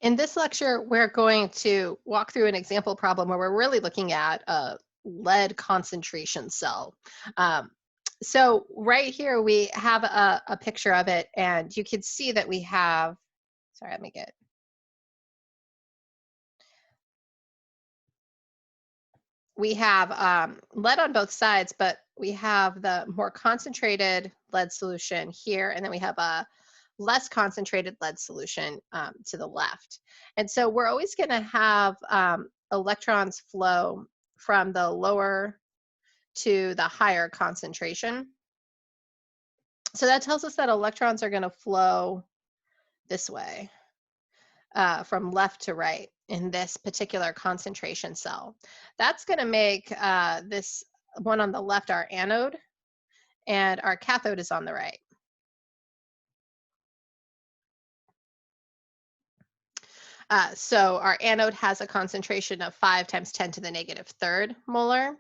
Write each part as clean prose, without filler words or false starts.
In this lecture, we're going to walk through an example problem where we're really looking at a lead concentration cell. Um, so right here, we have a picture of it, and you can see that we have, sorry, let me get, we have lead on both sides, but we have the more concentrated lead solution here, and then we have a less concentrated lead solution to the left. And so we're always going to have electrons flow from the lower to the higher concentration. So that tells us that electrons are going to flow this way, from left to right in this particular concentration cell. That's going to make this one on the left our anode, and our cathode is on the right. So our anode has a concentration of 5 times 10 to the negative third molar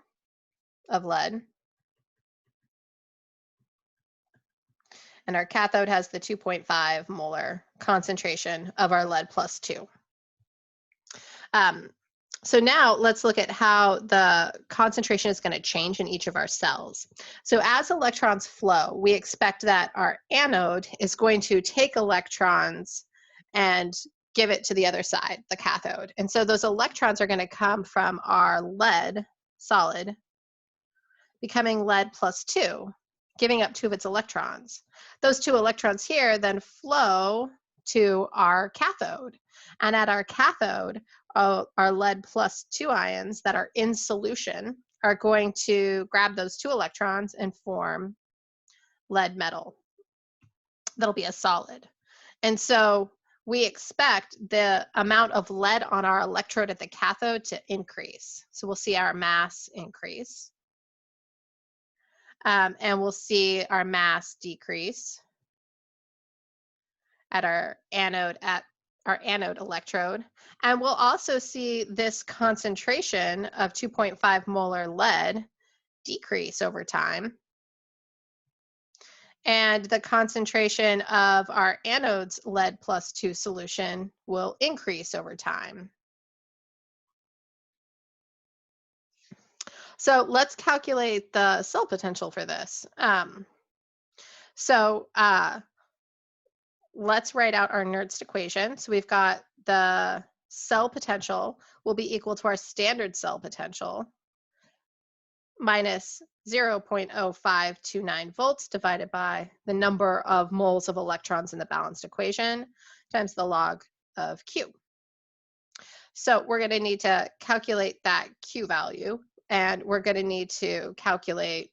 of lead. And our cathode has the 2.5 molar concentration of our lead plus 2. So now let's look at how the concentration is going to change in each of our cells. So as electrons flow, we expect that our anode is going to take electrons and give it to the other side, the cathode. And so those electrons are going to come from our lead solid, becoming lead plus 2, giving up 2 of its electrons. Those 2 electrons here then flow to our cathode. And at our cathode, our lead plus 2 ions that are in solution are going to grab those 2 electrons and form lead metal. That'll be a solid. And so we expect the amount of lead on our electrode at the cathode to increase. So we'll see our mass increase. And we'll see our mass decrease at our anode electrode. And we'll also see this concentration of 2.5 molar lead decrease over time. And the concentration of our anode's lead plus 2 solution will increase over time. So let's calculate the cell potential for this. Let's write out our Nernst equation. So we've got the cell potential will be equal to our standard cell potential minus 0.0529 volts divided by the number of moles of electrons in the balanced equation times the log of Q. So we're going to need to calculate that Q value, and we're going to need to calculate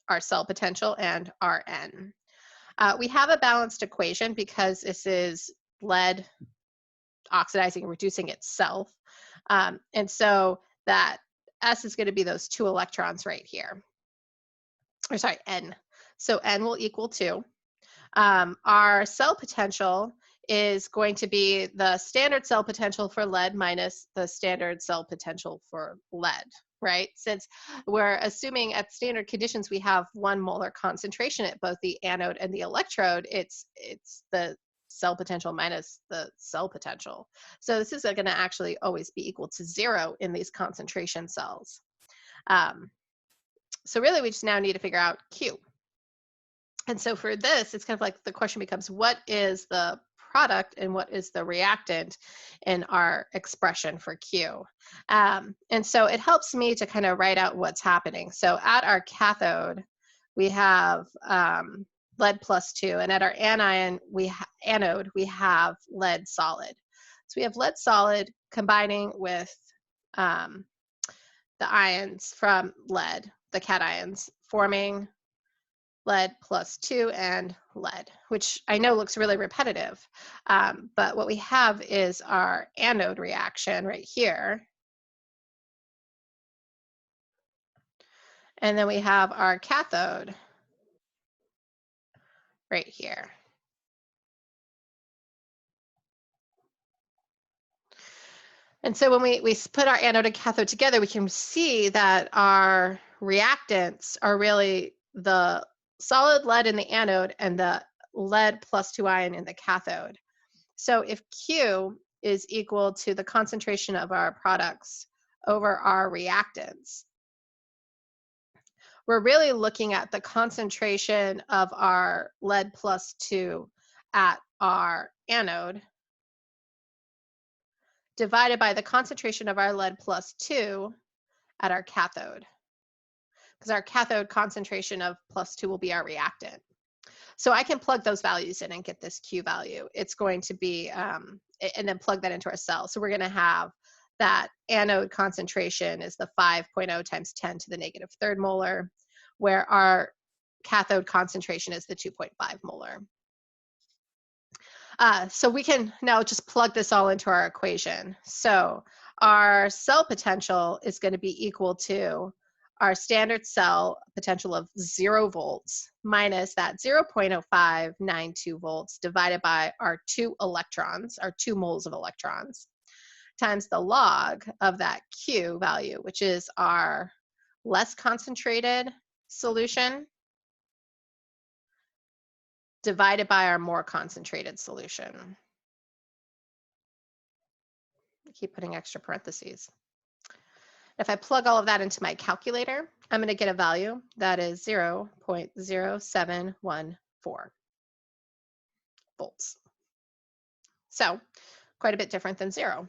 our cell potential and our N. We have a balanced equation because this is lead oxidizing and reducing itself. And so that S is going to be those 2 electrons right here. Or sorry, N. So N will equal 2. Our cell potential is going to be the standard cell potential for lead minus the standard cell potential for lead, right? Since we're assuming at standard conditions we have 1 molar concentration at both the anode and the electrode, it's the cell potential minus the cell potential. So this is going to actually always be equal to 0 in these concentration cells. So really we just now need to figure out Q. And so for this, it's kind of like the question becomes, what is the product and what is the reactant in our expression for Q? And so it helps me to kind of write out what's happening. So at our cathode, we have lead plus 2, and at our anode, we have lead solid. So we have lead solid combining with the ions from lead, the cations, forming lead plus 2 and lead, which I know looks really repetitive. But what we have is our anode reaction right here. And then we have our cathode right here. And so when we put our anode and cathode together, we can see that our reactants are really the solid lead in the anode and the lead plus 2 ion in the cathode. So if Q is equal to the concentration of our products over our reactants, we're really looking at the concentration of our lead plus 2 at our anode divided by the concentration of our lead plus 2 at our cathode, because our cathode concentration of plus 2 will be our reactant. So I can plug those values in and get this Q value. It's going to be, and then plug that into our cell. So we're going to have that anode concentration is the 5.0 times 10 to the negative third molar, where our cathode concentration is the 2.5 molar. So we can now just plug this all into our equation. So our cell potential is going to be equal to our standard cell potential of 0 volts minus that 0.0592 volts divided by our 2 electrons, our 2 moles of electrons, times the log of that Q value, which is our less concentrated solution, divided by our more concentrated solution. I keep putting extra parentheses. If I plug all of that into my calculator, I'm going to get a value that is 0.0714 volts. So quite a bit different than 0.